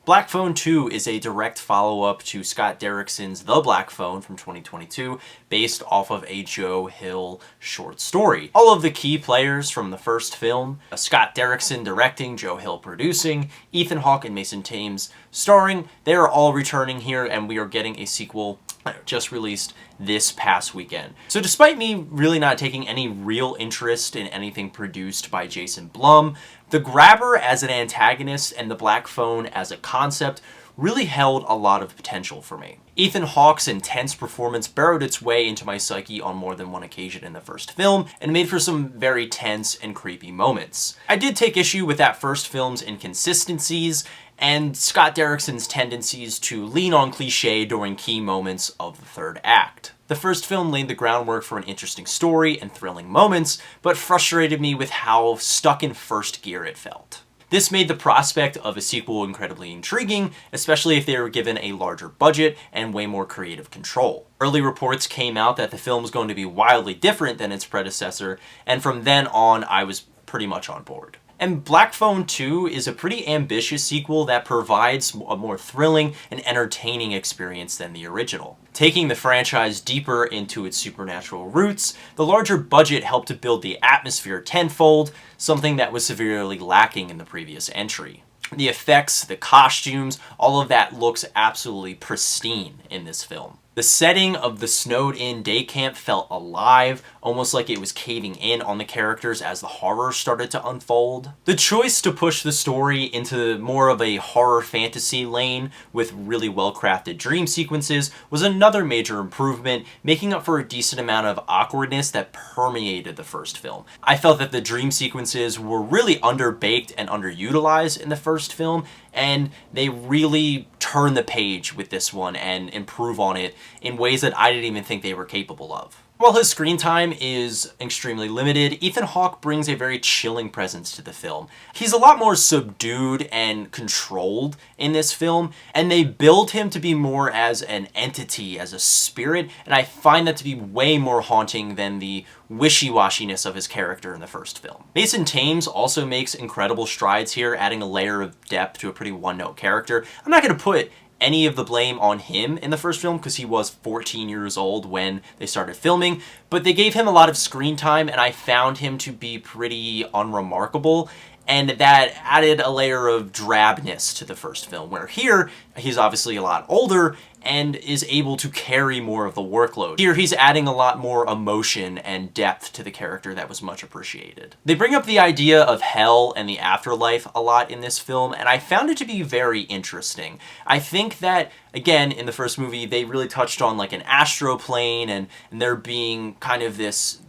Black Phone 2 is a direct follow-up to Scott Derrickson's The Black Phone from 2022, based off of a Joe Hill short story. All of the key players from the first film, Scott Derrickson directing, Joe Hill producing, Ethan Hawke and Mason Thames starring, they are all returning here, and we are getting a sequel just released this past weekend. So despite me really not taking any real interest in anything produced by Jason Blum, The Grabber as an antagonist and The Black Phone as a concept really held a lot of potential for me. Ethan Hawke's intense performance burrowed its way into my psyche on more than one occasion in the first film, and made for some very tense and creepy moments. I did take issue with that first film's inconsistencies, and Scott Derrickson's tendencies to lean on cliché during key moments of the third act. The first film laid the groundwork for an interesting story and thrilling moments, but frustrated me with how stuck in first gear it felt. This made the prospect of a sequel incredibly intriguing, especially if they were given a larger budget and way more creative control. Early reports came out that the film was going to be wildly different than its predecessor, and from then on I was pretty much on board. And Black Phone 2 is a pretty ambitious sequel that provides a more thrilling and entertaining experience than the original. Taking the franchise deeper into its supernatural roots, the larger budget helped to build the atmosphere tenfold, something that was severely lacking in the previous entry. The effects, the costumes, all of that looks absolutely pristine in this film. The setting of the snowed-in day camp felt alive, almost like it was caving in on the characters as the horror started to unfold. The choice to push the story into more of a horror fantasy lane with really well-crafted dream sequences was another major improvement, making up for a decent amount of awkwardness that permeated the first film. I felt that the dream sequences were really underbaked and underutilized in the first film, and they really turn the page with this one and improve on it in ways that I didn't even think they were capable of. While his screen time is extremely limited, Ethan Hawke brings a very chilling presence to the film. He's a lot more subdued and controlled in this film, and they build him to be more as an entity, as a spirit, and I find that to be way more haunting than the wishy-washiness of his character in the first film. Mason Thames also makes incredible strides here, adding a layer of depth to a pretty one-note character. I'm not going to put any of the blame on him in the first film because he was 14 years old when they started filming, but they gave him a lot of screen time and I found him to be pretty unremarkable, and that added a layer of drabness to the first film, where here he's obviously a lot older and is able to carry more of the workload. Here he's adding a lot more emotion and depth to the character that was much appreciated. They bring up the idea of hell and the afterlife a lot in this film, and I found it to be very interesting. I think that, again, in the first movie, they really touched on like an astral plane and there being kind of this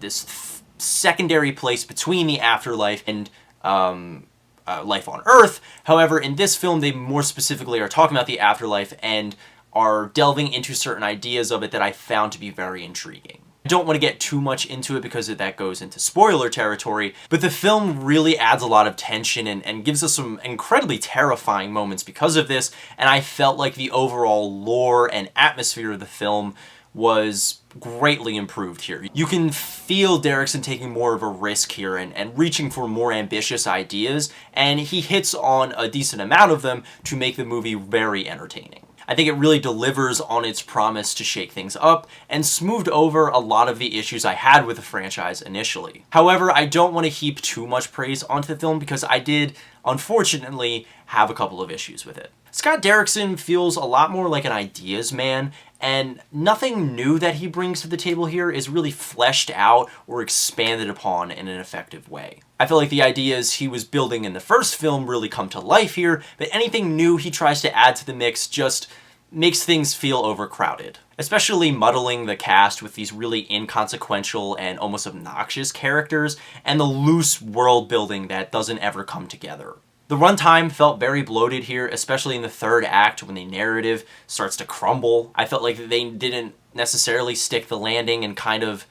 secondary place between the afterlife and life on Earth. However, in this film, they more specifically are talking about the afterlife and are delving into certain ideas of it that I found to be very intriguing. I don't want to get too much into it because that goes into spoiler territory, but the film really adds a lot of tension and gives us some incredibly terrifying moments because of this, and I felt like the overall lore and atmosphere of the film was greatly improved here. You can feel Derrickson taking more of a risk here and reaching for more ambitious ideas, and he hits on a decent amount of them to make the movie very entertaining. I think it really delivers on its promise to shake things up and smoothed over a lot of the issues I had with the franchise initially. However, I don't want to heap too much praise onto the film because I did, unfortunately, have a couple of issues with it. Scott Derrickson feels a lot more like an ideas man, and nothing new that he brings to the table here is really fleshed out or expanded upon in an effective way. I feel like the ideas he was building in the first film really come to life here, but anything new he tries to add to the mix just makes things feel overcrowded. Especially muddling the cast with these really inconsequential and almost obnoxious characters, and the loose world building that doesn't ever come together. The runtime felt very bloated here, especially in the third act when the narrative starts to crumble. I felt like they didn't necessarily stick the landing and kind of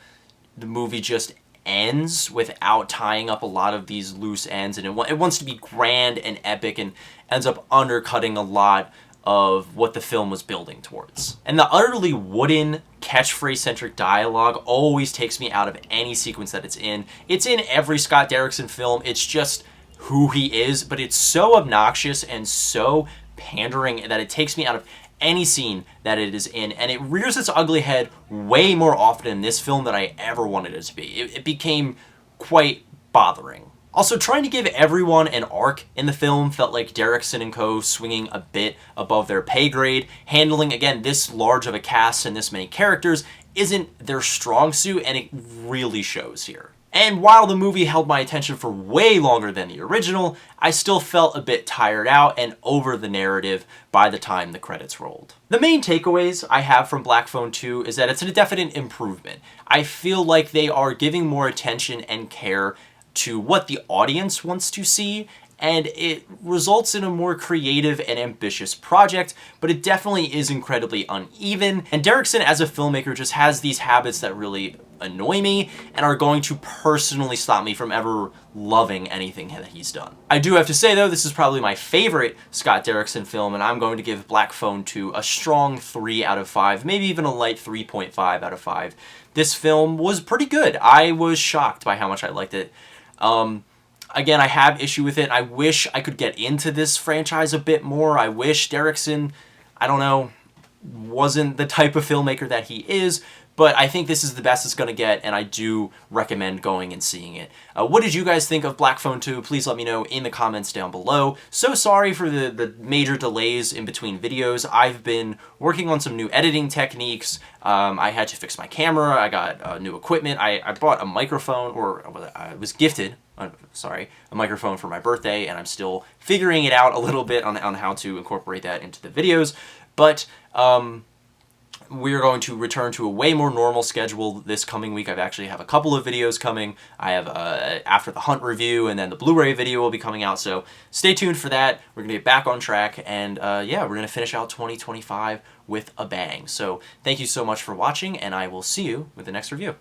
the movie just ends without tying up a lot of these loose ends, and it wants to be grand and epic and ends up undercutting a lot of what the film was building towards. And the utterly wooden, catchphrase-centric dialogue always takes me out of any sequence that it's in. It's in every Scott Derrickson film, it's just who he is, but it's so obnoxious and so pandering that it takes me out of any scene that it is in, and it rears its ugly head way more often in this film than I ever wanted it to be. It became quite bothering. Also, trying to give everyone an arc in the film felt like Derrickson and co. swinging a bit above their pay grade. Handling, again, this large of a cast and this many characters isn't their strong suit, and it really shows here. And while the movie held my attention for way longer than the original, I still felt a bit tired out and over the narrative by the time the credits rolled. The main takeaways I have from Black Phone 2 is that it's a definite improvement. I feel like they are giving more attention and care to what the audience wants to see, and it results in a more creative and ambitious project, but it definitely is incredibly uneven. And Derrickson as a filmmaker just has these habits that really annoy me and are going to personally stop me from ever loving anything that he's done. I do have to say though, this is probably my favorite Scott Derrickson film, and I'm going to give Black Phone 2 a strong 3 out of 5, maybe even a light 3.5 out of 5. This film was pretty good. I was shocked by how much I liked it. Again, I have issue with it. I wish I could get into this franchise a bit more. I wish Derrickson, I don't know, wasn't the type of filmmaker that he is, but I think this is the best it's going to get, and I do recommend going and seeing it. What did you guys think of Black Phone 2? Please let me know in the comments down below. So sorry for the major delays in between videos. I've been working on some new editing techniques. I had to fix my camera. I got new equipment. I bought a microphone, or I was gifted, a microphone for my birthday, and I'm still figuring it out a little bit on how to incorporate that into the videos. But we're going to return to a way more normal schedule this coming week. I actually have a couple of videos coming. I have After the Hunt review, and then the Blu-ray video will be coming out, so stay tuned for that. We're going to get back on track, and yeah, we're going to finish out 2025 with a bang. So thank you so much for watching, and I will see you with the next review.